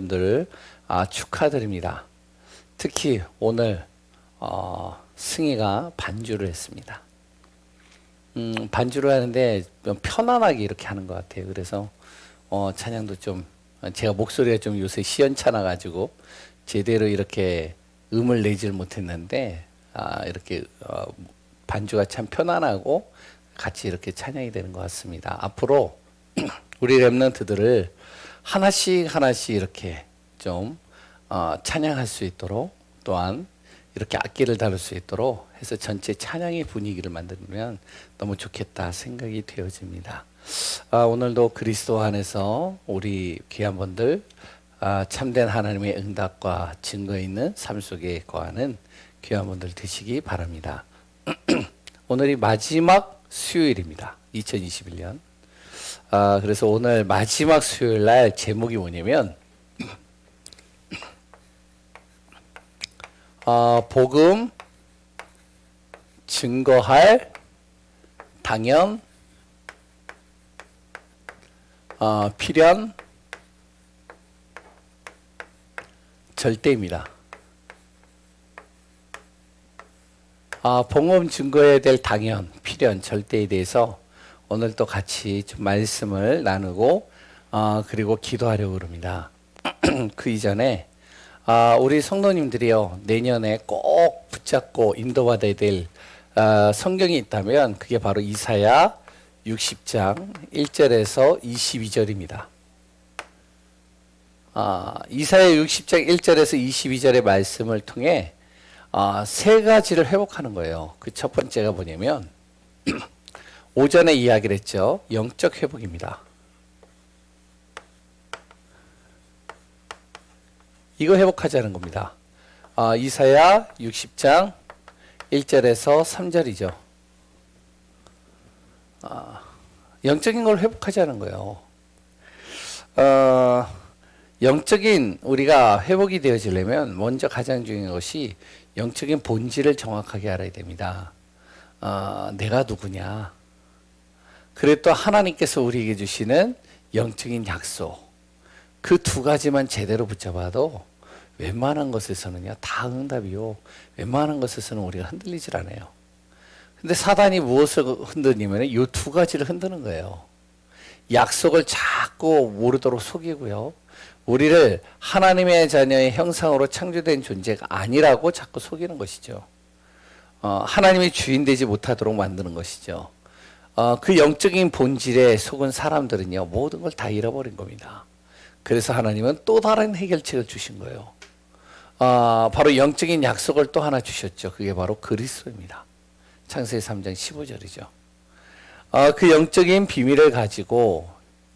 분들 축하드립니다. 특히 오늘 승희가 반주를 했습니다. 반주를 하는데 좀 편안하게 이렇게 하는 것 같아요. 그래서 찬양도 좀 제가 목소리가 좀 요새 시원찮아 가지고 제대로 이렇게 음을 내질 못했는데 이렇게 반주가 참 편안하고 같이 이렇게 찬양이 되는 것 같습니다. 앞으로 우리 렘넌트들을 하나씩 이렇게 좀 찬양할 수 있도록, 또한 이렇게 악기를 다룰 수 있도록 해서 전체 찬양의 분위기를 만들면 너무 좋겠다 생각이 되어집니다. 오늘도 그리스도 안에서 우리 귀한 분들 참된 하나님의 응답과 증거 있는 삶 속에 거하는 귀한 분들 되시기 바랍니다. 오늘이 마지막 수요일입니다. 2021년. 그래서 오늘 마지막 수요일 날 제목이 뭐냐면 복음 증거할 당연 필연 절대입니다. 복음 증거해야 될 당연 필연 절대에 대해서 오늘 또 같이 좀 말씀을 나누고 그리고 기도하려고 합니다. 그 이전에 우리 성도님들이요, 내년에 꼭 붙잡고 인도받아야 될 성경이 있다면 그게 바로 이사야 60장 1절에서 22절입니다. 이사야 60장 1절에서 22절의 말씀을 통해 세 가지를 회복하는 거예요. 그 첫 번째가 뭐냐면 오전에 이야기를 했죠. 영적 회복입니다. 이거 회복하자는 겁니다. 이사야 60장 1절에서 3절이죠. 영적인 걸 회복하자는 거예요. 영적인 우리가 회복이 되어지려면 먼저 가장 중요한 것이 영적인 본질을 정확하게 알아야 됩니다. 내가 누구냐. 그리고 또 하나님께서 우리에게 주시는 영적인 약속. 그 두 가지만 제대로 붙잡아도 웬만한 것에서는요, 다 응답이요. 웬만한 것에서는 우리가 흔들리질 않아요. 근데 사단이 무엇을 흔드냐면 이 두 가지를 흔드는 거예요. 약속을 자꾸 모르도록 속이고요. 우리를 하나님의 자녀의 형상으로 창조된 존재가 아니라고 자꾸 속이는 것이죠. 하나님의 주인 되지 못하도록 만드는 것이죠. 그 영적인 본질에 속은 사람들은요, 모든 걸 다 잃어버린 겁니다. 그래서 하나님은 또 다른 해결책을 주신 거예요. 바로 영적인 약속을 또 하나 주셨죠. 그게 바로 그리스도입니다. 창세기 3장 15절이죠. 그 영적인 비밀을 가지고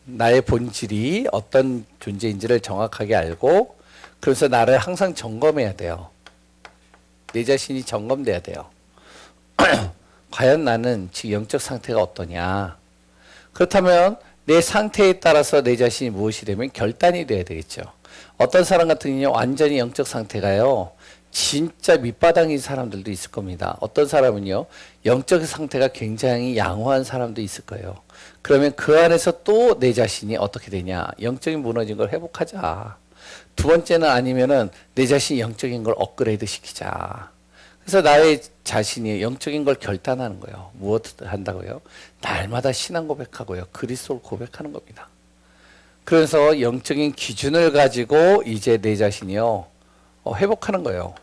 나의 본질이 어떤 존재인지를 정확하게 알고, 그래서 나를 항상 점검해야 돼요. 내 자신이 점검돼야 돼요. 과연 나는 지금 영적 상태가 어떠냐. 그렇다면 내 상태에 따라서 내 자신이 무엇이 되면 결단이 돼야 되겠죠. 어떤 사람 같은 경우는 완전히 영적 상태가요, 진짜 밑바닥인 사람들도 있을 겁니다. 어떤 사람은요, 영적 상태가 굉장히 양호한 사람도 있을 거예요. 그러면 그 안에서 또 내 자신이 어떻게 되냐. 영적인 무너진 걸 회복하자. 두 번째는 아니면은 내 자신이 영적인 걸 업그레이드 시키자. 그래서 나의 자신이 영적인 걸 결단하는 거예요. 무엇을 한다고요? 날마다 신앙 고백하고요. 그리스도를 고백하는 겁니다. 그래서 영적인 기준을 가지고 이제 내 자신이요, 회복하는 거예요.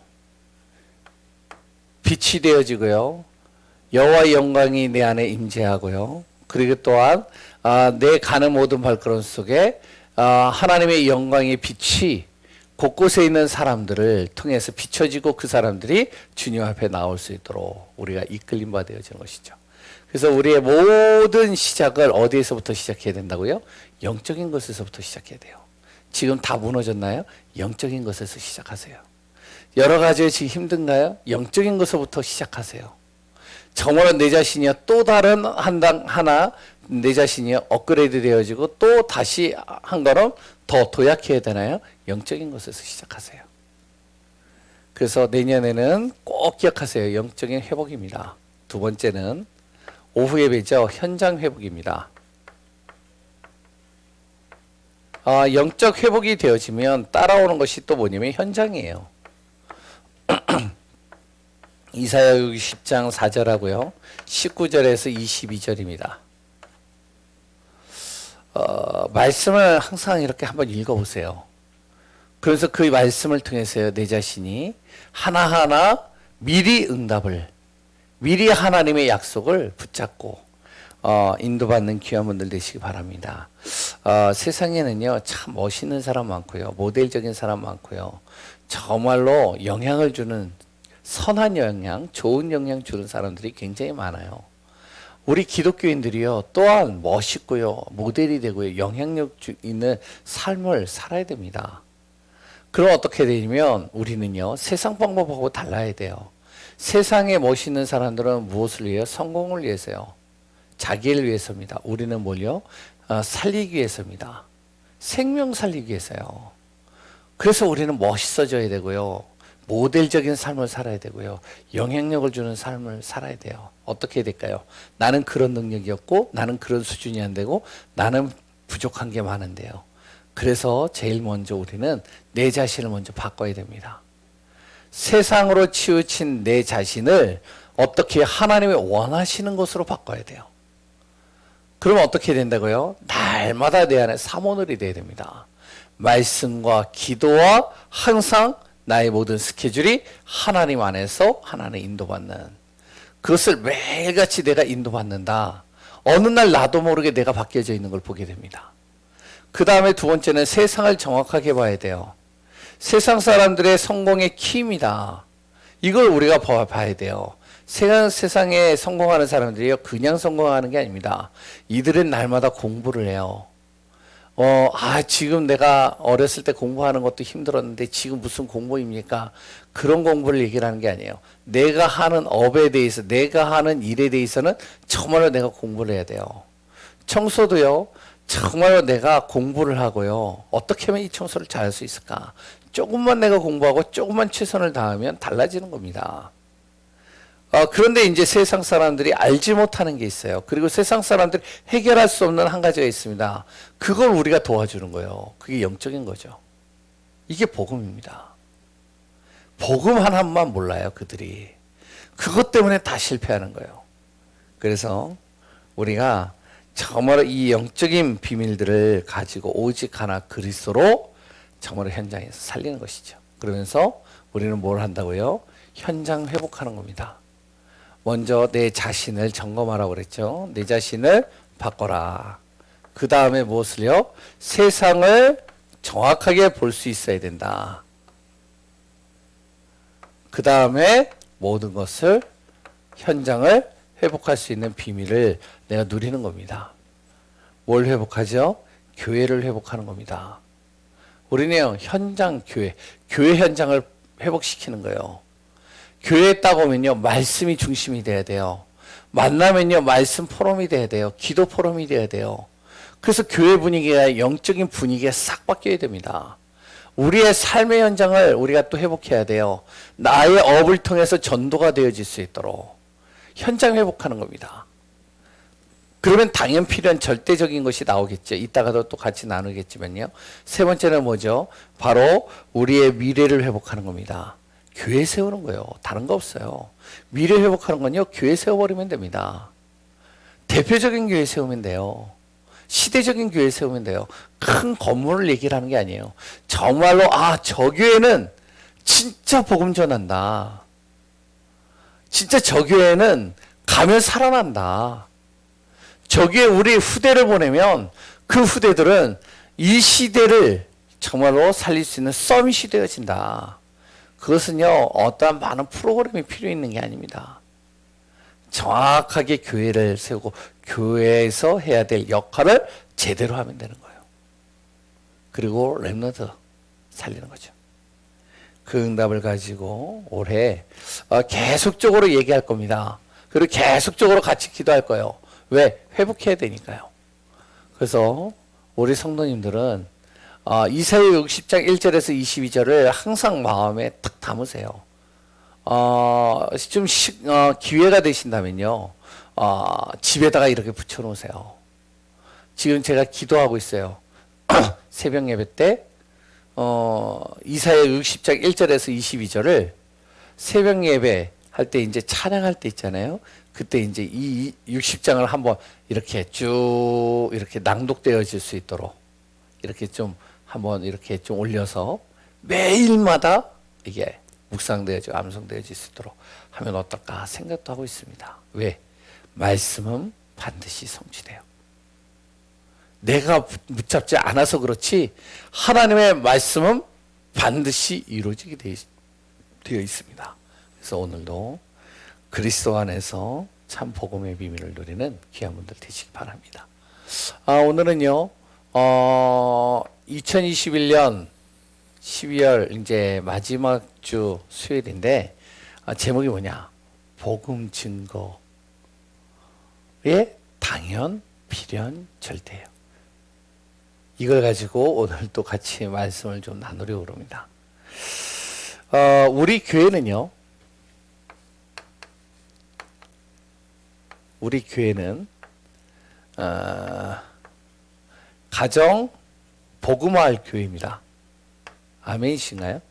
빛이 되어지고요. 여호와의 영광이 내 안에 임재하고요. 그리고 또한 내 가는 모든 발걸음 속에 하나님의 영광의 빛이 곳곳에 있는 사람들을 통해서 비춰지고 그 사람들이 주님 앞에 나올 수 있도록 우리가 이끌림 바 되어지는 것이죠. 그래서 우리의 모든 시작을 어디에서부터 시작해야 된다고요? 영적인 것에서부터 시작해야 돼요. 지금 다 무너졌나요? 영적인 것에서 시작하세요. 여러 가지 지금 힘든가요? 영적인 것부터 시작하세요. 정말로 내 자신이요, 또 다른 하나 내 자신이요, 업그레이드 되어지고 또 다시 한 걸음 더 도약해야 되나요? 영적인 것에서 시작하세요. 그래서 내년에는 꼭 기억하세요. 영적인 회복입니다. 두 번째는 오후 예배죠. 현장 회복입니다. 영적 회복이 되어지면 따라오는 것이 또 뭐냐면 현장이에요. 이사야 60장 4절하고요. 19절에서 22절입니다. 말씀을 항상 이렇게 한번 읽어보세요. 그래서 그 말씀을 통해서요, 내 자신이 하나하나 미리 응답을, 미리 하나님의 약속을 붙잡고 인도받는 귀한 분들 되시기 바랍니다. 세상에는요, 참 멋있는 사람 많고요, 모델적인 사람 많고요, 정말로 영향을 주는 선한 영향, 좋은 영향 주는 사람들이 굉장히 많아요. 우리 기독교인들이요, 또한 멋있고요, 모델이 되고요, 영향력 있는 삶을 살아야 됩니다. 그럼 어떻게 되냐면 우리는요, 세상 방법하고 달라야 돼요. 세상에 멋있는 사람들은 무엇을 위해요? 성공을 위해서요. 자기를 위해서입니다. 우리는 뭘요? 살리기 위해서입니다. 생명 살리기 위해서요. 그래서 우리는 멋있어져야 되고요, 모델적인 삶을 살아야 되고요, 영향력을 주는 삶을 살아야 돼요. 어떻게 될까요? 나는 그런 능력이 없고, 나는 그런 수준이 안 되고, 나는 부족한 게 많은데요. 그래서 제일 먼저 우리는 내 자신을 먼저 바꿔야 됩니다. 세상으로 치우친 내 자신을 어떻게 하나님이 원하시는 것으로 바꿔야 돼요. 그러면 어떻게 된다고요? 날마다 내 안에 사모늘이 돼야 됩니다. 말씀과 기도와 항상 나의 모든 스케줄이 하나님 안에서 하나님 인도받는, 그것을 매일같이 내가 인도받는다. 어느 날 나도 모르게 내가 바뀌어져 있는 걸 보게 됩니다. 그 다음에 두 번째는 세상을 정확하게 봐야 돼요. 세상 사람들의 성공의 키입니다. 이걸 우리가 봐야 돼요. 세상에 성공하는 사람들이요, 그냥 성공하는 게 아닙니다. 이들은 날마다 공부를 해요. 지금 내가 어렸을 때 공부하는 것도 힘들었는데 지금 무슨 공부입니까? 그런 공부를 얘기를 하는 게 아니에요. 내가 하는 업에 대해서, 내가 하는 일에 대해서는 정말로 내가 공부를 해야 돼요. 청소도요, 정말로 내가 공부를 하고요, 어떻게 하면 이 청소를 잘할 수 있을까? 조금만 내가 공부하고 조금만 최선을 다하면 달라지는 겁니다. 그런데 이제 세상 사람들이 알지 못하는 게 있어요. 그리고 세상 사람들이 해결할 수 없는 한 가지가 있습니다. 그걸 우리가 도와주는 거예요. 그게 영적인 거죠. 이게 복음입니다. 복음 하나만 몰라요, 그들이. 그것 때문에 다 실패하는 거예요. 그래서 우리가 정말 이 영적인 비밀들을 가지고 오직 하나 그리스도로 정말 현장에서 살리는 것이죠. 그러면서 우리는 뭘 한다고요? 현장 회복하는 겁니다. 먼저 내 자신을 점검하라고 그랬죠. 내 자신을 바꿔라. 그 다음에 무엇을요? 세상을 정확하게 볼 수 있어야 된다. 그 다음에 모든 것을, 현장을 회복할 수 있는 비밀을 내가 누리는 겁니다. 뭘 회복하죠? 교회를 회복하는 겁니다. 우리는 현장 교회 현장을 회복시키는 거예요. 교회에 딱 오면요, 말씀이 중심이 돼야 돼요. 만나면요, 말씀 포럼이 돼야 돼요. 기도 포럼이 돼야 돼요. 그래서 교회 분위기가, 영적인 분위기가 싹 바뀌어야 됩니다. 우리의 삶의 현장을 우리가 또 회복해야 돼요. 나의 업을 통해서 전도가 되어질 수 있도록 현장 회복하는 겁니다. 그러면 당연 필요한 절대적인 것이 나오겠죠. 이따가도 또 같이 나누겠지만요. 세 번째는 뭐죠? 바로 우리의 미래를 회복하는 겁니다. 교회 세우는 거예요. 다른 거 없어요. 미래 회복하는 건요, 교회 세워버리면 됩니다. 대표적인 교회 세우면 돼요. 시대적인 교회 세우면 돼요. 큰 건물을 얘기를 하는 게 아니에요. 정말로 저 교회는 진짜 복음 전한다. 진짜 저 교회는 가면 살아난다. 저기에 우리 후대를 보내면 그 후대들은 이 시대를 정말로 살릴 수 있는 서밋이 되어진다. 그것은요, 어떠한 많은 프로그램이 필요 있는 게 아닙니다. 정확하게 교회를 세우고 교회에서 해야 될 역할을 제대로 하면 되는 거예요. 그리고 렘넌트 살리는 거죠. 그 응답을 가지고 올해 계속적으로 얘기할 겁니다. 그리고 계속적으로 같이 기도할 거예요. 왜? 회복해야 되니까요. 그래서 우리 성도님들은 이사야 60장 1절에서 22절을 항상 마음에 딱 담으세요. 좀 기회가 되신다면요, 집에다가 이렇게 붙여놓으세요. 지금 제가 기도하고 있어요. 새벽 예배 때 이사야 60장 1절에서 22절을 새벽 예배 할 때 이제 찬양할 때 있잖아요. 그때 이제 이 60장을 한번 이렇게 쭉 이렇게 낭독되어질 수 있도록 이렇게 좀 한번 이렇게 좀 올려서 매일마다 이게 묵상되어지고 암송되어질 수 있도록 하면 어떨까 생각도 하고 있습니다. 왜? 말씀은 반드시 성취돼요. 내가 붙잡지 않아서 그렇지 하나님의 말씀은 반드시 이루어지게 되어 있습니다. 그래서 오늘도 그리스도 안에서 참 복음의 비밀을 누리는 귀한 분들 되시기 바랍니다. 오늘은요 2021년 12월 이제 마지막 주 수요일인데 제목이 뭐냐? 복음 증거의 당연, 필연, 절대예요. 이걸 가지고 오늘 또 같이 말씀을 좀 나누려고 합니다. 우리 교회는 가정 복음화할 교회입니다. 아멘이신가요?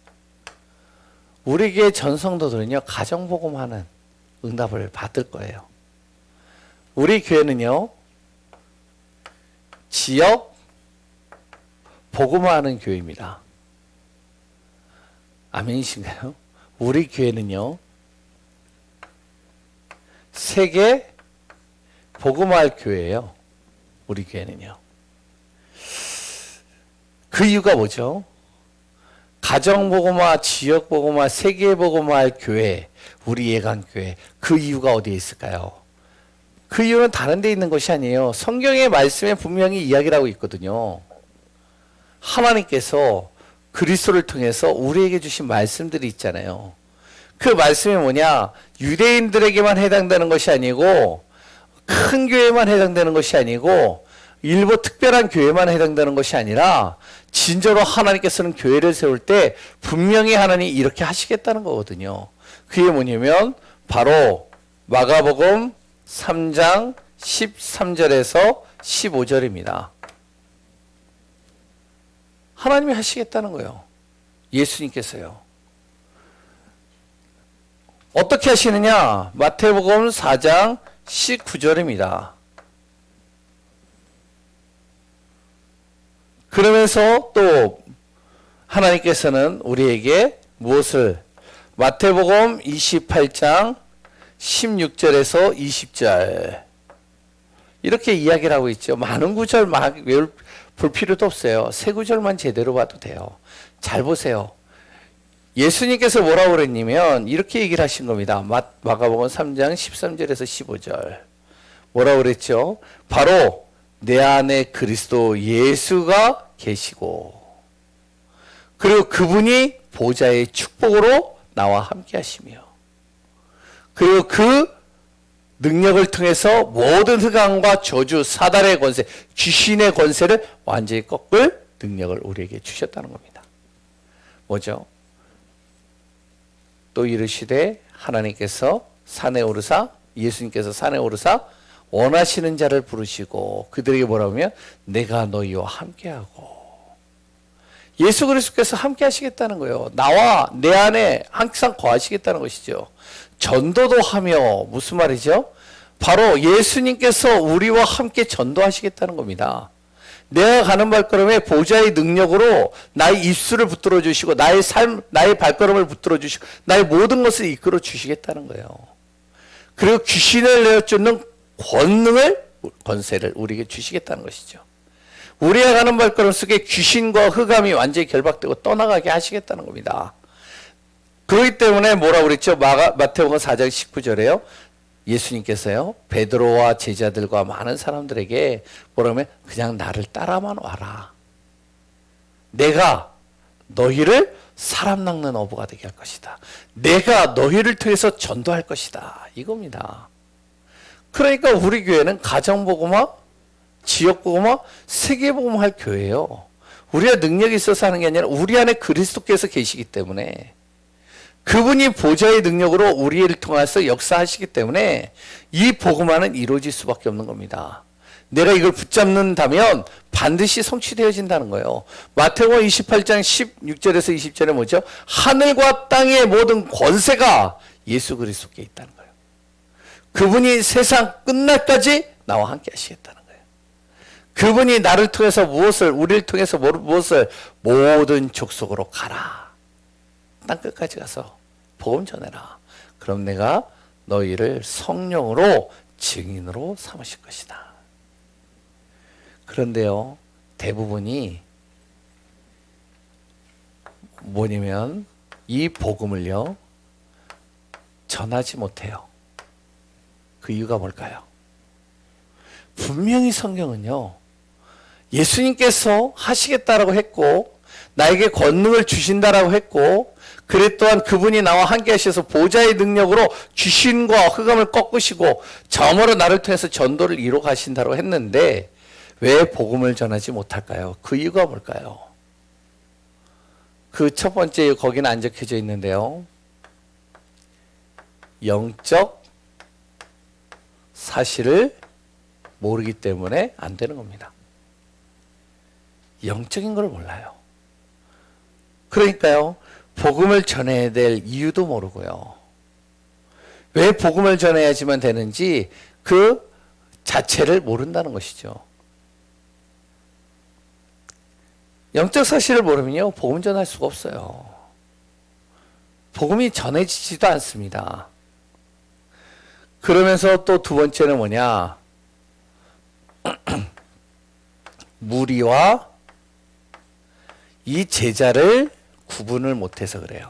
우리 교회 전성도들은요 가정 복음화는 응답을 받을 거예요. 우리 교회는요 지역 복음화하는 교회입니다. 아멘이신가요? 우리 교회는요 세계 복음화할 교회예요. 우리 교회는요. 그 이유가 뭐죠? 가정 복음화, 지역 복음화, 세계 복음화할 교회, 우리 예강교회. 그 이유가 어디에 있을까요? 그 이유는 다른 데 있는 것이 아니에요. 성경의 말씀에 분명히 이야기를 하고 있거든요. 하나님께서 그리스도를 통해서 우리에게 주신 말씀들이 있잖아요. 그 말씀이 뭐냐? 유대인들에게만 해당되는 것이 아니고 큰 교회만 해당되는 것이 아니고 일부 특별한 교회만 해당되는 것이 아니라 진짜로 하나님께서는 교회를 세울 때 분명히 하나님이 이렇게 하시겠다는 거거든요. 그게 뭐냐면 바로 마가복음 3장 13절에서 15절입니다. 하나님이 하시겠다는 거예요. 예수님께서요. 어떻게 하시느냐? 마태복음 4장 19절입니다. 그러면서 또 하나님께서는 우리에게 무엇을 마태복음 28장 16절에서 20절 이렇게 이야기를 하고 있죠. 많은 구절 막 볼 필요도 없어요. 세 구절만 제대로 봐도 돼요. 잘 보세요. 예수님께서 뭐라고 그랬냐면 이렇게 얘기를 하신 겁니다. 마가복음 3장 13절에서 15절 뭐라고 그랬죠? 바로 내 안에 그리스도 예수가 계시고 그리고 그분이 보좌의 축복으로 나와 함께 하시며 그리고 그 능력을 통해서 모든 흑암과 저주, 사단의 권세, 귀신의 권세를 완전히 꺾을 능력을 우리에게 주셨다는 겁니다. 뭐죠? 또 이르시되 하나님께서 산에 오르사 예수님께서 산에 오르사 원하시는 자를 부르시고 그들에게 뭐라고 하면 내가 너희와 함께하고 예수 그리스도께서 함께 하시겠다는 거예요. 나와 내 안에 항상 거하시겠다는 것이죠. 전도도 하며 무슨 말이죠? 바로 예수님께서 우리와 함께 전도하시겠다는 겁니다. 내가 가는 발걸음에 보좌의 능력으로 나의 입술을 붙들어 주시고 나의 삶, 나의 발걸음을 붙들어 주시고 나의 모든 것을 이끌어 주시겠다는 거예요. 그리고 귀신을 내어쫓는 권세를 우리에게 주시겠다는 것이죠. 우리가 가는 발걸음 속에 귀신과 흑암이 완전히 결박되고 떠나가게 하시겠다는 겁니다. 그렇기 때문에 뭐라고 그랬죠? 마태복음 4장 19절에요. 예수님께서요. 베드로와 제자들과 많은 사람들에게 뭐라면 그냥 나를 따라만 와라. 내가 너희를 사람 낚는 어부가 되게 할 것이다. 내가 너희를 통해서 전도할 것이다. 이겁니다. 그러니까 우리 교회는 가정복음화, 지역복음화, 세계복음화 할 교회예요. 우리가 능력이 있어서 하는 게 아니라 우리 안에 그리스도께서 계시기 때문에 그분이 보좌의 능력으로 우리를 통해서 역사하시기 때문에 이 복음화는 이루어질 수밖에 없는 겁니다. 내가 이걸 붙잡는다면 반드시 성취되어진다는 거예요. 마태복음 28장 16절에서 20절에 뭐죠? 하늘과 땅의 모든 권세가 예수 그리스도께 있다는 거예요. 그분이 세상 끝날까지 나와 함께 하시겠다는 거예요. 그분이 나를 통해서 우리를 통해서 무엇을 모든 족속으로 가라. 땅 끝까지 가서 복음 전해라. 그럼 내가 너희를 성령으로 증인으로 삼으실 것이다. 그런데요, 대부분이 뭐냐면 이 복음을요 전하지 못해요. 그 이유가 뭘까요? 분명히 성경은요 예수님께서 하시겠다라고 했고 나에게 권능을 주신다라고 했고 그래 또한 그분이 나와 함께 하셔서 보좌의 능력으로 귀신과 흑암을 꺾으시고 점으로 나를 통해서 전도를 이루어 가신다고 했는데 왜 복음을 전하지 못할까요? 그 이유가 뭘까요? 그 첫 번째 거기는 안 적혀져 있는데요. 영적 사실을 모르기 때문에 안 되는 겁니다. 영적인 걸 몰라요. 그러니까요. 복음을 전해야 될 이유도 모르고요. 왜 복음을 전해야지만 되는지 그 자체를 모른다는 것이죠. 영적 사실을 모르면요. 복음 전할 수가 없어요. 복음이 전해지지도 않습니다. 그러면서 또 두 번째는 뭐냐? 무리와 이 제자를 구분을 못해서 그래요.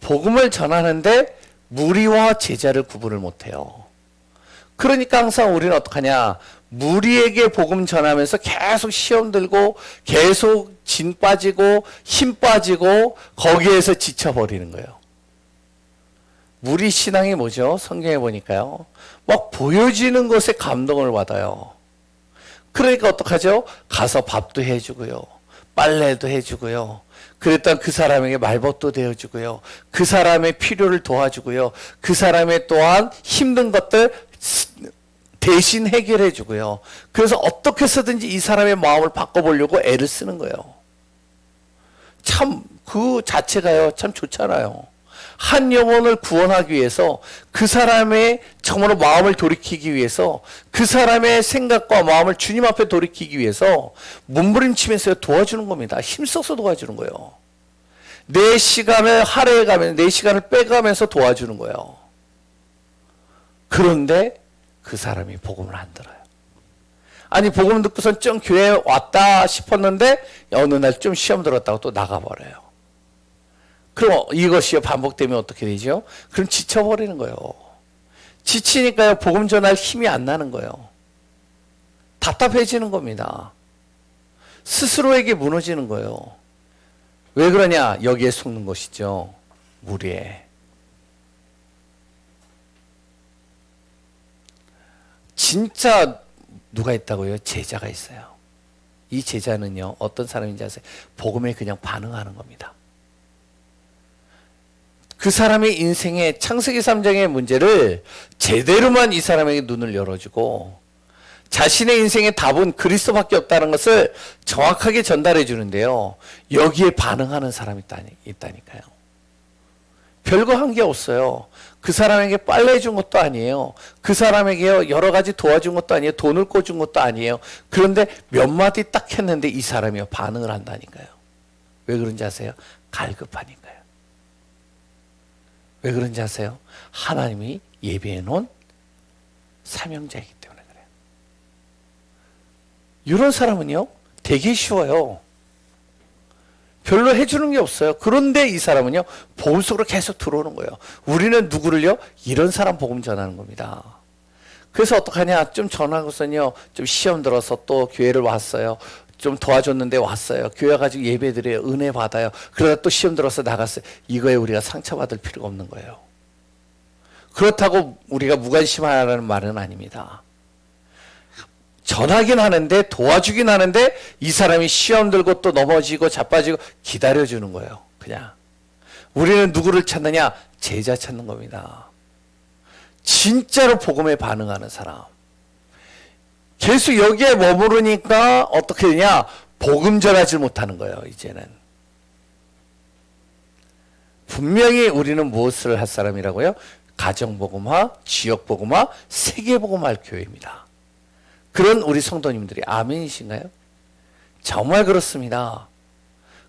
복음을 전하는데 무리와 제자를 구분을 못해요. 그러니까 항상 우리는 어떡하냐? 무리에게 복음 전하면서 계속 시험 들고 계속 진 빠지고 힘 빠지고 거기에서 지쳐버리는 거예요. 무리 신앙이 뭐죠? 성경에 보니까요. 막 보여지는 것에 감동을 받아요. 그러니까 어떡하죠? 가서 밥도 해주고요. 빨래도 해주고요. 그랬던 그 사람에게 말벗도 되어주고요. 그 사람의 필요를 도와주고요. 그 사람의 또한 힘든 것들 대신 해결해 주고요. 그래서 어떻게 해서든지 이 사람의 마음을 바꿔보려고 애를 쓰는 거예요. 참 그 자체가요 참 좋잖아요. 한 영혼을 구원하기 위해서 그 사람의 정말로 마음을 돌이키기 위해서 그 사람의 생각과 마음을 주님 앞에 돌이키기 위해서 몸부림치면서 도와주는 겁니다. 힘써서 도와주는 거예요. 내 시간을 할애해가면서 내 시간을 빼가면서 도와주는 거예요. 그런데 그 사람이 복음을 안 들어요. 아니 복음 듣고선 좀 교회에 왔다 싶었는데 어느 날 좀 시험 들었다고 또 나가버려요. 그럼 이것이 반복되면 어떻게 되죠? 그럼 지쳐버리는 거예요. 지치니까요 복음 전할 힘이 안 나는 거예요. 답답해지는 겁니다. 스스로에게 무너지는 거예요. 왜 그러냐? 여기에 속는 것이죠. 무리에. 진짜 누가 있다고요? 제자가 있어요. 이 제자는요 어떤 사람인지 아세요? 복음에 그냥 반응하는 겁니다. 그 사람의 인생의 창세기 3장의 문제를 제대로만 이 사람에게 눈을 열어주고 자신의 인생의 답은 그리스도밖에 없다는 것을 정확하게 전달해 주는데요. 여기에 반응하는 사람이 있다니까요. 별거 한 게 없어요. 그 사람에게 빨래 준 것도 아니에요. 그 사람에게 여러 가지 도와준 것도 아니에요. 돈을 꿔준 것도 아니에요. 그런데 몇 마디 딱 했는데 이 사람이 반응을 한다니까요. 왜 그런지 아세요? 갈급하니까요. 왜 그런지 아세요? 하나님이 예비해 놓은 사명자이기 때문에 그래요. 이런 사람은요 되게 쉬워요. 별로 해주는 게 없어요. 그런데 이 사람은요 복음 속으로 계속 들어오는 거예요. 우리는 누구를요? 이런 사람 복음 전하는 겁니다. 그래서 어떡하냐? 좀 전하고서는요 좀 시험 들어서 또 교회를 왔어요. 좀 도와줬는데 왔어요. 교회 가지고 예배 드려요. 은혜 받아요. 그러다 또 시험 들어서 나갔어요. 이거에 우리가 상처받을 필요가 없는 거예요. 그렇다고 우리가 무관심하라는 말은 아닙니다. 전하긴 하는데 도와주긴 하는데 이 사람이 시험 들고 또 넘어지고 자빠지고 기다려주는 거예요. 그냥 우리는 누구를 찾느냐? 제자 찾는 겁니다. 진짜로 복음에 반응하는 사람. 계속 여기에 머무르니까 어떻게 되냐? 복음 전하지 못하는 거예요, 이제는. 분명히 우리는 무엇을 할 사람이라고요? 가정복음화, 지역복음화, 세계복음화할 교회입니다. 그런 우리 성도님들이 아멘이신가요? 정말 그렇습니다.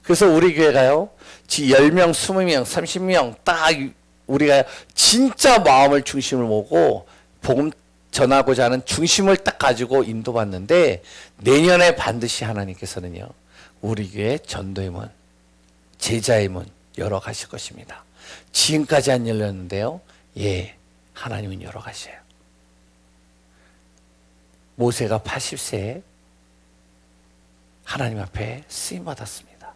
그래서 우리 교회가요, 10명, 20명, 30명 딱 우리가 진짜 마음을 중심을 모고 복음 전하고자 하는 중심을 딱 가지고 인도받는데, 내년에 반드시 하나님께서는요, 우리 교회 전도의 문, 제자의 문 열어가실 것입니다. 지금까지 안 열렸는데요, 예, 하나님은 열어가셔요. 모세가 80세에 하나님 앞에 쓰임받았습니다.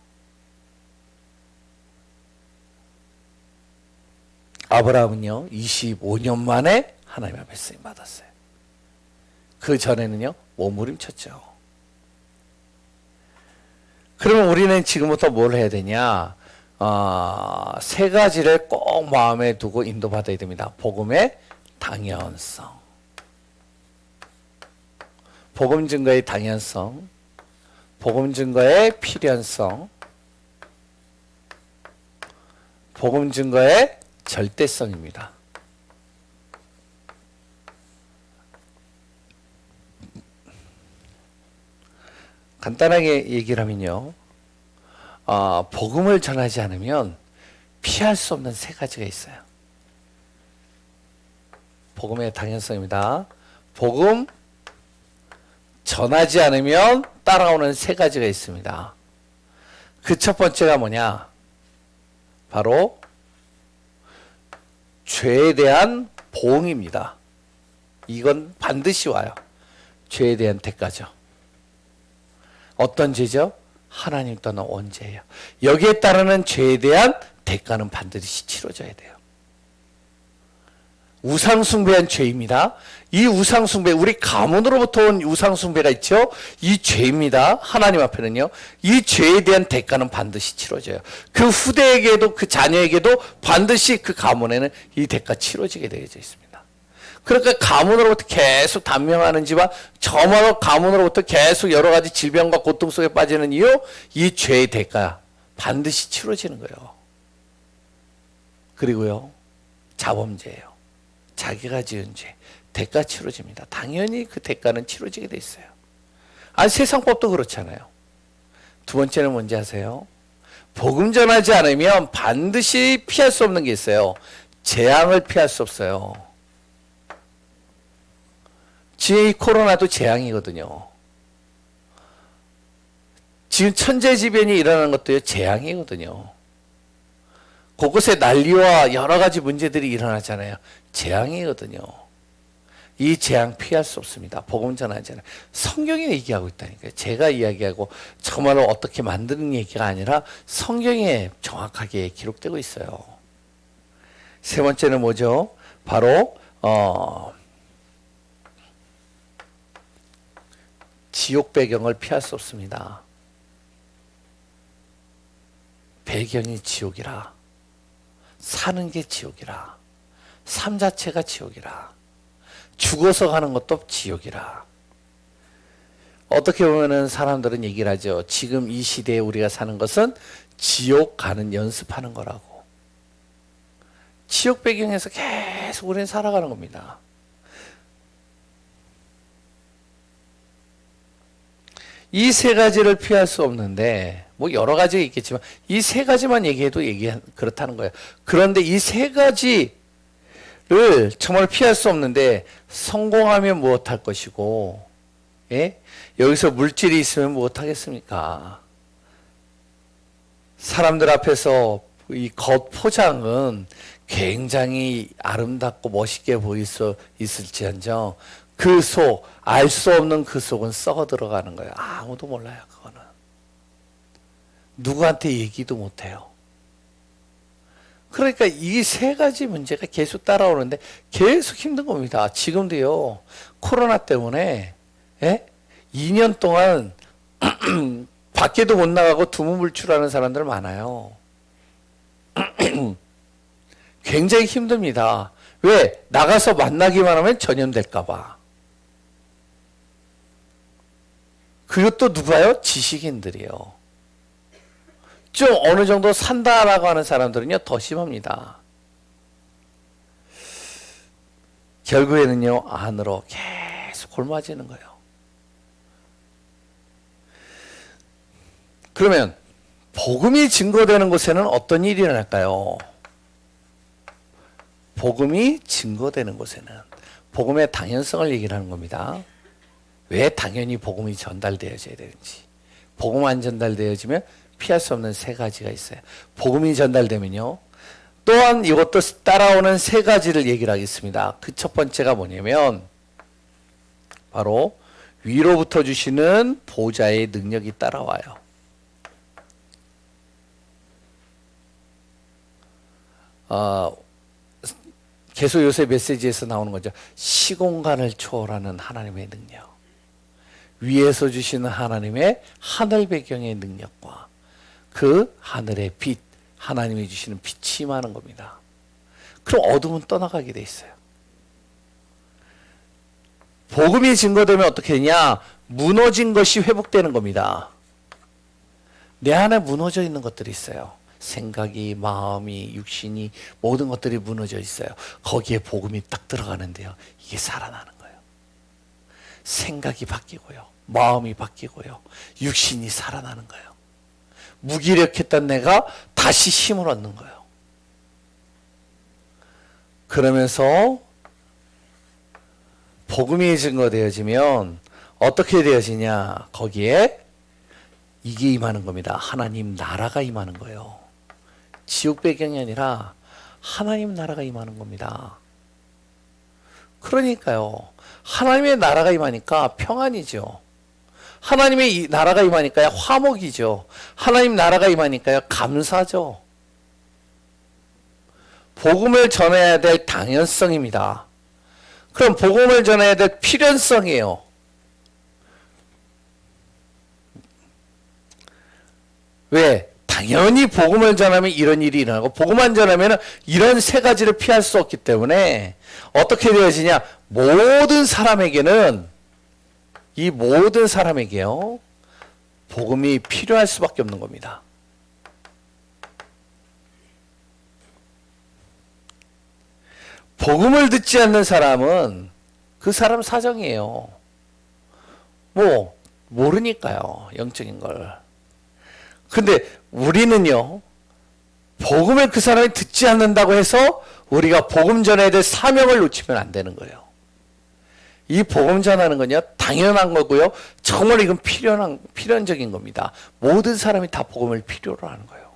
아브라함은요, 25년 만에 하나님 앞에 쓰임받았어요. 그 전에는요, 몸부림쳤죠. 그러면 우리는 지금부터 뭘 해야 되냐? 세 가지를 꼭 마음에 두고 인도받아야 됩니다. 복음의 당연성, 복음 증거의 당연성, 복음 증거의 필연성, 복음 증거의 절대성입니다. 간단하게 얘기를 하면요, 복음을 전하지 않으면 피할 수 없는 세 가지가 있어요. 복음의 당연성입니다. 복음 전하지 않으면 따라오는 세 가지가 있습니다. 그 첫 번째가 뭐냐? 바로 죄에 대한 보응입니다. 이건 반드시 와요. 죄에 대한 대가죠. 어떤 죄죠? 하나님 떠난 원죄예요. 여기에 따르는 죄에 대한 대가는 반드시 치러져야 돼요. 우상숭배한 죄입니다. 이 우상숭배, 우리 가문으로부터 온 우상숭배가 있죠? 이 죄입니다. 하나님 앞에는요, 이 죄에 대한 대가는 반드시 치러져요. 그 후대에게도, 그 자녀에게도 반드시 그 가문에는 이 대가 치러지게 되어져 있습니다. 그러니까 가문으로부터 계속 단명하는 집안, 저마다 가문으로부터 계속 여러 가지 질병과 고통 속에 빠지는 이유, 이 죄의 대가 반드시 치러지는 거예요. 그리고요, 자범죄예요. 자기가 지은 죄, 대가 치러집니다. 당연히 그 대가는 치러지게 돼 있어요. 세상법도 그렇잖아요. 두 번째는 뭔지 아세요? 복음 전하지 않으면 반드시 피할 수 없는 게 있어요. 재앙을 피할 수 없어요. 지금 이 코로나도 재앙이거든요. 지금 천재지변이 일어나는 것도 재앙이거든요. 곳곳에 난리와 여러 가지 문제들이 일어나잖아요. 재앙이거든요. 이 재앙 피할 수 없습니다. 복음 전하잖아요. 성경이 얘기하고 있다니까요. 제가 이야기하고 정말로 어떻게 만드는 얘기가 아니라 성경에 정확하게 기록되고 있어요. 세 번째는 뭐죠? 바로 지옥 배경을 피할 수 없습니다. 배경이 지옥이라, 사는 게 지옥이라, 삶 자체가 지옥이라, 죽어서 가는 것도 지옥이라. 어떻게 보면은 사람들은 얘기를 하죠. 지금 이 시대에 우리가 사는 것은 지옥 가는 연습하는 거라고. 지옥 배경에서 계속 우리는 살아가는 겁니다. 이 세 가지를 피할 수 없는데, 뭐 여러 가지가 있겠지만 이 세 가지만 얘기해도 그렇다는 거예요. 그런데 이 세 가지를 정말 피할 수 없는데, 성공하면 무엇할 것이고, 예? 여기서 물질이 있으면 무엇하겠습니까? 사람들 앞에서 이 겉 포장은 굉장히 아름답고 멋있게 보일 수 있을지언정 그 속, 알 수 없는 그 속은 썩어 들어가는 거예요. 아무도 몰라요, 그거는. 누구한테 얘기도 못해요. 그러니까 이 세 가지 문제가 계속 따라오는데 계속 힘든 겁니다. 지금도요, 코로나 때문에, 예? 2년 동안 밖에도 못 나가고 두문불출하는 사람들 많아요. 굉장히 힘듭니다. 왜? 나가서 만나기만 하면 전염될까 봐. 그것도 누가요? 지식인들이요. 좀 어느 정도 산다라고 하는 사람들은요, 더 심합니다. 결국에는요, 안으로 계속 굶어지는 거예요. 그러면 복음이 증거되는 곳에는 어떤 일이 일어날까요? 복음이 증거되는 곳에는 복음의 당연성을 얘기를 하는 겁니다. 왜 당연히 복음이 전달되어져야 되는지. 복음 안 전달되어지면 피할 수 없는 세 가지가 있어요. 복음이 전달되면요. 또한 이것도 따라오는 세 가지를 얘기를 하겠습니다. 그 첫 번째가 뭐냐면 바로 위로부터 주시는 보좌의 능력이 따라와요. 계속 요새 메시지에서 나오는 거죠. 시공간을 초월하는 하나님의 능력. 위에서 주시는 하나님의 하늘 배경의 능력과 그 하늘의 빛, 하나님이 주시는 빛이 임하는 겁니다. 그럼 어둠은 떠나가게 돼 있어요. 복음이 증거되면 어떻게 되냐? 무너진 것이 회복되는 겁니다. 내 안에 무너져 있는 것들이 있어요. 생각이, 마음이, 육신이 모든 것들이 무너져 있어요. 거기에 복음이 딱 들어가는데요. 이게 살아나는 거예요. 생각이 바뀌고요. 마음이 바뀌고요. 육신이 살아나는 거예요. 무기력했던 내가 다시 힘을 얻는 거예요. 그러면서 복음이 증거되어지면 어떻게 되어지냐? 거기에 이게 임하는 겁니다. 하나님 나라가 임하는 거예요. 지옥 배경이 아니라 하나님 나라가 임하는 겁니다. 그러니까요. 하나님의 나라가 임하니까 평안이죠. 하나님의 나라가 임하니까요. 화목이죠. 하나님 나라가 임하니까요. 감사죠. 복음을 전해야 될 당연성입니다. 그럼 복음을 전해야 될 필연성이에요. 왜? 당연히 복음을 전하면 이런 일이 일어나고 복음 안 전하면 이런 세 가지를 피할 수 없기 때문에 어떻게 되어지냐? 모든 사람에게는 이 모든 사람에게요. 복음이 필요할 수밖에 없는 겁니다. 복음을 듣지 않는 사람은 그 사람 사정이에요. 뭐 모르니까요. 영적인 걸. 근데 우리는요. 복음을 그 사람이 듣지 않는다고 해서 우리가 복음 전해야 될 사명을 놓치면 안 되는 거예요. 이 복음 전하는 건요. 당연한 거고요. 정말 이건 필연적인 겁니다. 모든 사람이 다 복음을 필요로 하는 거예요.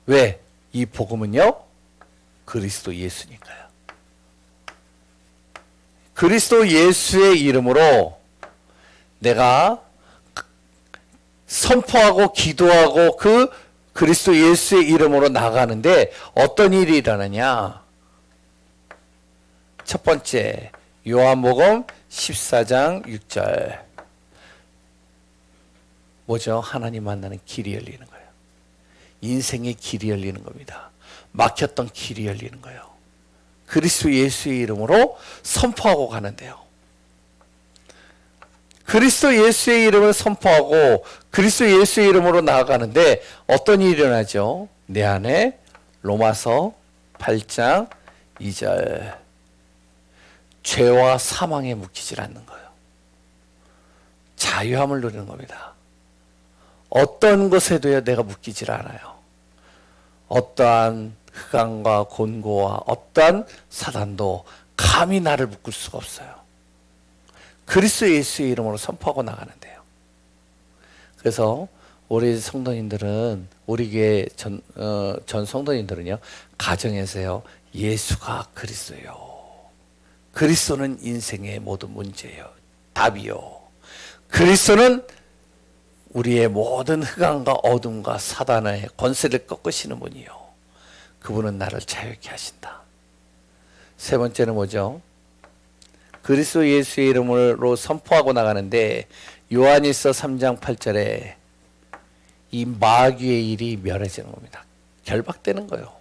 왜? 이 복음은요. 그리스도 예수니까요. 그리스도 예수의 이름으로 내가 선포하고 기도하고 그 그리스도 예수의 이름으로 나가는데 어떤 일이 일어나냐? 첫 번째, 요한복음 14장 6절. 뭐죠? 하나님 만나는 길이 열리는 거예요. 인생의 길이 열리는 겁니다. 막혔던 길이 열리는 거예요. 그리스도 예수의 이름으로 선포하고 가는데요. 그리스도 예수의 이름을 선포하고 그리스도 예수의 이름으로 나아가는데 어떤 일이 일어나죠? 내 안에 로마서 8장 2절. 죄와 사망에 묶이질 않는 거예요. 자유함을 누리는 겁니다. 어떤 것에도요 내가 묶이질 않아요. 어떠한 흑암과 곤고와 어떠한 사단도 감히 나를 묶을 수가 없어요. 그리스도 예수의 이름으로 선포하고 나가는데요. 그래서 우리 성도님들은 우리 교회 전 성도님들은요 가정에서요 예수가 그리스도요. 그리스도는 인생의 모든 문제예요. 답이요. 그리스도는 우리의 모든 흑암과 어둠과 사단의 권세를 꺾으시는 분이요. 그분은 나를 자유케 하신다. 세 번째는 뭐죠? 그리스도 예수의 이름으로 선포하고 나가는데 요한일서 3장 8절에 이 마귀의 일이 멸해지는 겁니다. 결박되는 거예요.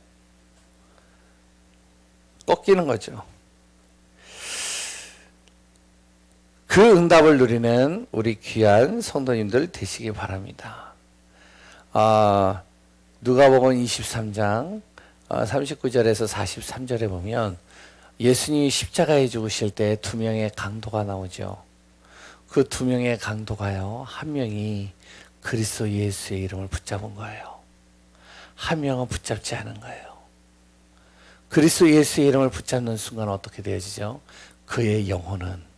꺾이는 거죠. 그 응답을 누리는 우리 귀한 성도님들 되시기 바랍니다. 누가복음 23장 39절에서 43절에 보면 예수님이 십자가에 죽으실 때 두 명의 강도가 나오죠. 그 두 명의 강도가요, 한 명이 그리스도 예수의 이름을 붙잡은 거예요. 한 명은 붙잡지 않은 거예요. 그리스도 예수의 이름을 붙잡는 순간 어떻게 되어지죠? 그의 영혼은,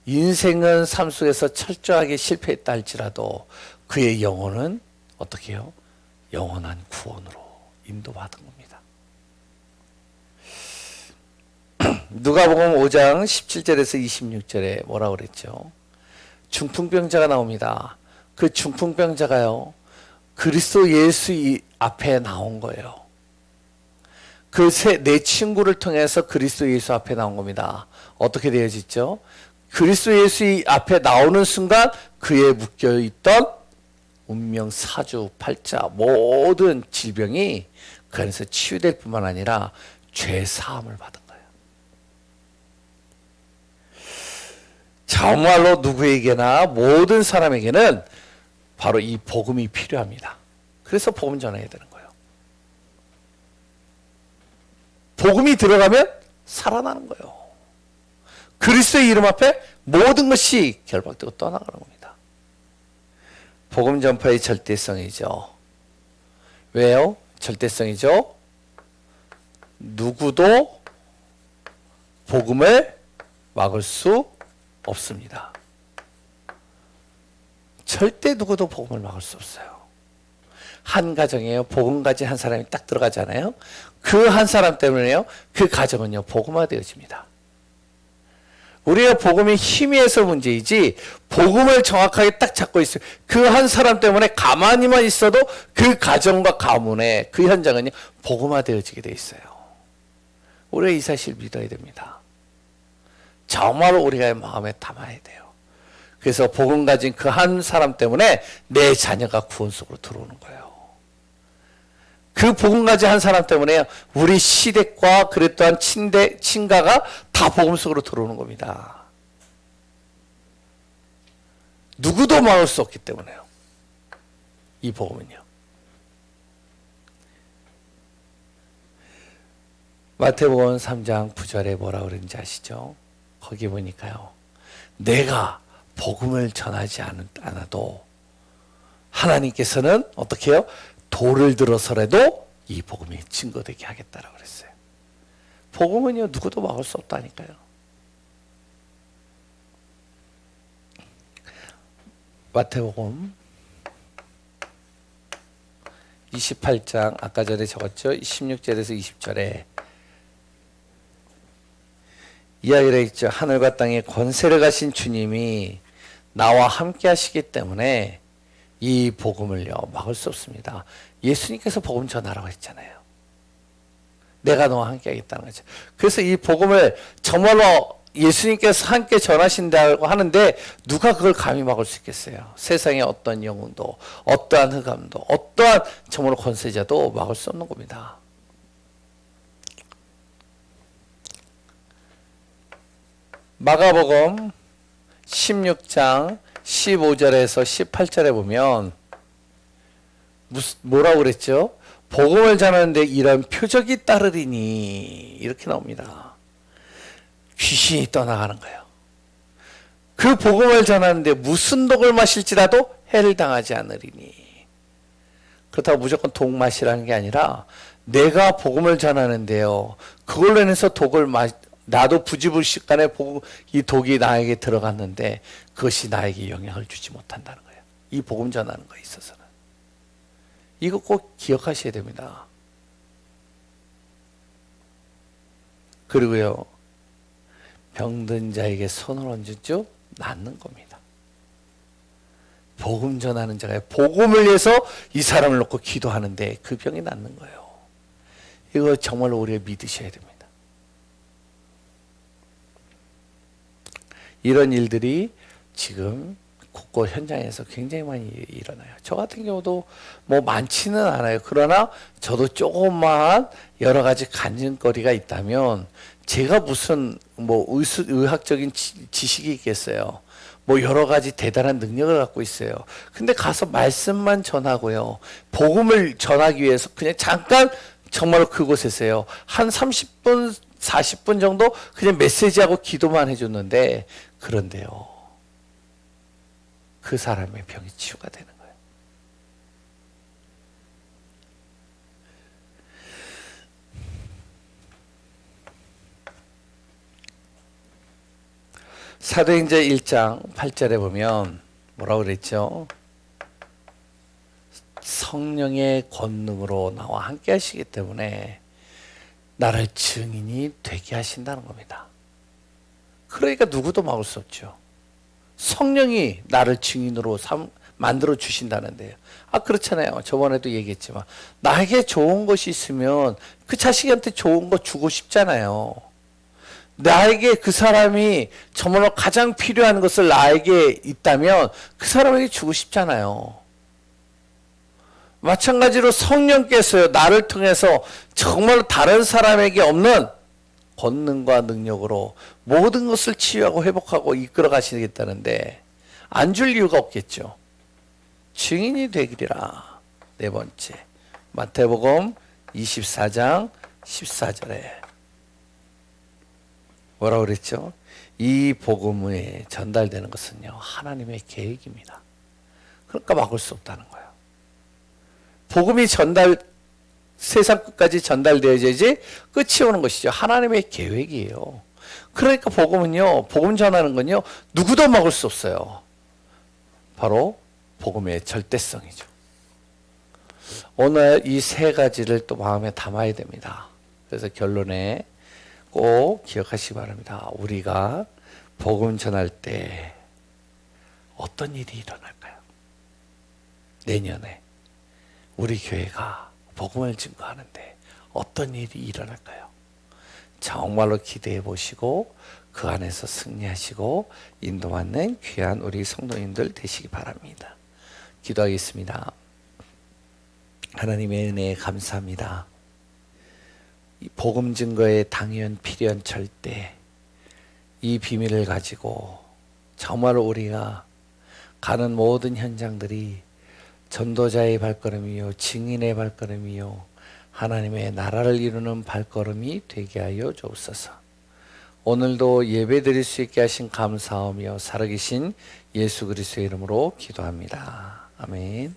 인생은 삶 속에서 철저하게 실패했다 할지라도 그의 영혼은 어떻게 해요? 영원한 구원으로 인도받은 겁니다. 누가복음 5장 17절에서 26절에 뭐라고 그랬죠? 중풍병자가 나옵니다. 그 중풍병자가요, 그리스도 예수 앞에 나온 거예요. 내 친구를 통해서 그리스도 예수 앞에 나온 겁니다. 어떻게 되어졌죠? 그리스도 예수 앞에 나오는 순간 그에 묶여있던 운명, 사주, 팔자 모든 질병이 그 안에서 치유될 뿐만 아니라 죄 사함을 받은 거예요. 정말로 누구에게나 모든 사람에게는 바로 이 복음이 필요합니다. 그래서 복음 전해야 되는 거예요. 복음이 들어가면 살아나는 거예요. 그리스도의 이름 앞에 모든 것이 결박되고 떠나가는 겁니다. 복음 전파의 절대성이죠. 왜요? 절대성이죠. 누구도 복음을 막을 수 없습니다. 절대 누구도 복음을 막을 수 없어요. 한 가정에요, 복음 가진 한 사람이 딱 들어가잖아요. 그 한 사람 때문에요, 그 가정은요 복음화되어집니다. 우리가 복음이 희미해서 문제이지, 복음을 정확하게 딱 잡고 있어요. 그 한 사람 때문에 가만히만 있어도 그 가정과 가문의 그 현장은요 복음화되어지게 돼 있어요. 우리가 이 사실 믿어야 됩니다. 정말 우리가 마음에 담아야 돼요. 그래서 복음 가진 그 한 사람 때문에 내 자녀가 구원 속으로 들어오는 거예요. 그 복음 가진 한 사람 때문에 우리 시댁과 그래 또한 친가가 다 복음 속으로 들어오는 겁니다. 누구도 막을 수 없기 때문에요. 이 복음은요. 마태복음 3장 9절에 뭐라고 그러는지 아시죠? 거기 보니까요, 내가 복음을 전하지 않아도 하나님께서는 어떻게 해요? 돌을 들어서라도 이 복음이 증거되게 하겠다라고 그랬어요. 복음은요 누구도 막을 수 없다니까요. 마태복음 28장 아까 전에 적었죠? 16절에서 20절에 이야기를 했죠. 하늘과 땅에 권세를 가신 주님이 나와 함께 하시기 때문에 이 복음을요 막을 수 없습니다. 예수님께서 복음 전하라고 했잖아요. 내가 너와 함께 하겠다는 거죠. 그래서 이 복음을 정말로 예수님께서 함께 전하신다고 하는데 누가 그걸 감히 막을 수 있겠어요? 세상의 어떤 영웅도, 어떠한 흑암도, 어떠한 정말로 권세자도 막을 수 없는 겁니다. 마가복음 16장 15절에서 18절에 보면 뭐라고 그랬죠? 복음을 전하는데 이런 표적이 따르리니 이렇게 나옵니다. 귀신이 떠나가는 거예요. 그 복음을 전하는데 무슨 독을 마실지라도 해를 당하지 않으리니. 그렇다고 무조건 독 마시라는 게 아니라 내가 복음을 전하는데요, 그걸로 인해서 나도 부지불식간에 이 독이 나에게 들어갔는데 그것이 나에게 영향을 주지 못한다는 거예요. 이 복음 전하는 거에 있어서는. 이거 꼭 기억하셔야 됩니다. 그리고요, 병든 자에게 손을 얹었죠? 낫는 겁니다. 복음 전하는 자가 복음을 위해서 이 사람을 놓고 기도하는데 그 병이 낫는 거예요. 이거 정말로 우리가 믿으셔야 됩니다. 이런 일들이 지금 곳곳 현장에서 굉장히 많이 일어나요. 저 같은 경우도 뭐 많지는 않아요. 그러나 저도 조금만 여러 가지 간증거리가 있다면 제가 무슨 뭐 의학적인 지식이 있겠어요. 뭐 여러 가지 대단한 능력을 갖고 있어요. 근데 가서 말씀만 전하고요. 복음을 전하기 위해서 그냥 잠깐 정말로 그곳에서요. 한 30분, 40분 정도 그냥 메시지하고 기도만 해줬는데, 그런데요. 그 사람의 병이 치유가 되는 거예요. 사도행전 1장 8절에 보면 뭐라고 그랬죠? 성령의 권능으로 나와 함께 하시기 때문에 나를 증인이 되게 하신다는 겁니다. 그러니까 누구도 막을 수 없죠. 성령이 나를 증인으로 만들어 주신다는데요. 그렇잖아요. 저번에도 얘기했지만 나에게 좋은 것이 있으면 그 자식한테 좋은 거 주고 싶잖아요. 나에게 그 사람이 정말로 가장 필요한 것을 나에게 있다면 그 사람에게 주고 싶잖아요. 마찬가지로 성령께서요, 나를 통해서 정말로 다른 사람에게 없는 권능과 능력으로 모든 것을 치유하고 회복하고 이끌어 가시겠다는데 안 줄 이유가 없겠죠. 증인이 되기리라. 네 번째, 마태복음 24장 14절에 뭐라고 그랬죠? 이 복음에 전달되는 것은요, 하나님의 계획입니다. 그러니까 막을 수 없다는 거예요. 복음이 세상 끝까지 전달되어야지 끝이 오는 것이죠. 하나님의 계획이에요. 그러니까 복음은요, 복음 전하는 건요, 누구도 막을 수 없어요. 바로 복음의 절대성이죠. 오늘 이 세 가지를 또 마음에 담아야 됩니다. 그래서 결론에 꼭 기억하시기 바랍니다. 우리가 복음 전할 때 어떤 일이 일어날까요? 내년에 우리 교회가 복음을 증거하는데 어떤 일이 일어날까요? 정말로 기대해 보시고 그 안에서 승리하시고 인도받는 귀한 우리 성도님들 되시기 바랍니다. 기도하겠습니다. 하나님의 은혜에 감사합니다. 이 복음 증거의 당연 필연 절대 이 비밀을 가지고 정말 우리가 가는 모든 현장들이 전도자의 발걸음이요 증인의 발걸음이요 하나님의 나라를 이루는 발걸음이 되게 하여 주옵소서. 오늘도 예배드릴 수 있게 하신 감사하며 살아계신 예수 그리스도의 이름으로 기도합니다. 아멘.